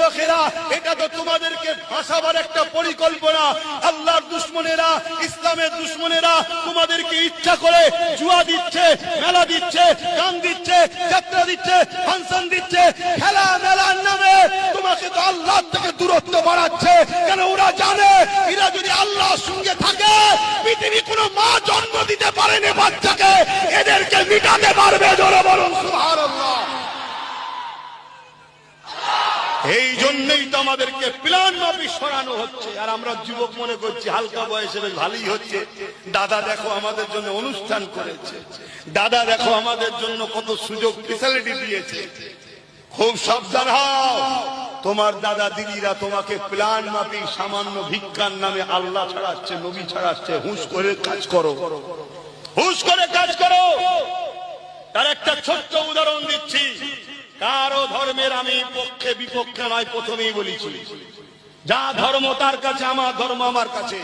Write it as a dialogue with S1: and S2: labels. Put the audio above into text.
S1: যুবকেরা, এটা তো তোমাদেরকে ফাঁসাবার একটা পরিকল্পনা। আল্লাহর দুশমনেরা, ইসলামের দুশমনেরা তোমাদেরকে ইচ্ছা করে জুয়া দিচ্ছে, মেলা দিচ্ছে, গান দিচ্ছে, যাত্রা দিচ্ছে, ফাংশন দিচ্ছে, খেলা মেলার নামে তোমাকে তো আল্লাহ থেকে দূরত্ব বাড়াচ্ছে। কেন ওরা জানে এরা যদি আল্লাহর সঙ্গে থাকে পৃথিবী কোনো মা জন্ম দিতে পারেনি বাচ্চাকে, এদেরকে মিটাতে পারবে। জোরে বলুন সুবহানাল্লাহ। এই জন্যই তো আমাদেরকে প্ল্যান মাফিক সরানো হচ্ছে। আর আমরা যুবক মনে করছি হালকা বয়সে বেশ ভালোই হচ্ছে। দাদা দেখো আমাদের জন্য অনুষ্ঠান করেছে, দাদা দেখো আমাদের জন্য কত সুযোগ ফেসিলিটি দিয়েছে। খুব সাবধান হও, তোমার দাদা দিদিরা তোমাকে প্ল্যান মাফিক সামান্য ভিক্ষার নামে আল্লাহ ছাড়াচ্ছে, নবী ছাড়াচ্ছে। হুঁশ করে কাজ করো, হুঁশ করে কাজ করো। তার একটা ছোট্ট উদাহরণ দিচ্ছি। কারো ধর্মের আমি পক্ষে বিপক্ষে নয়, প্রথমেই বলেছি যা ধর্ম তার কাছে, আমার ধর্ম আমার কাছে।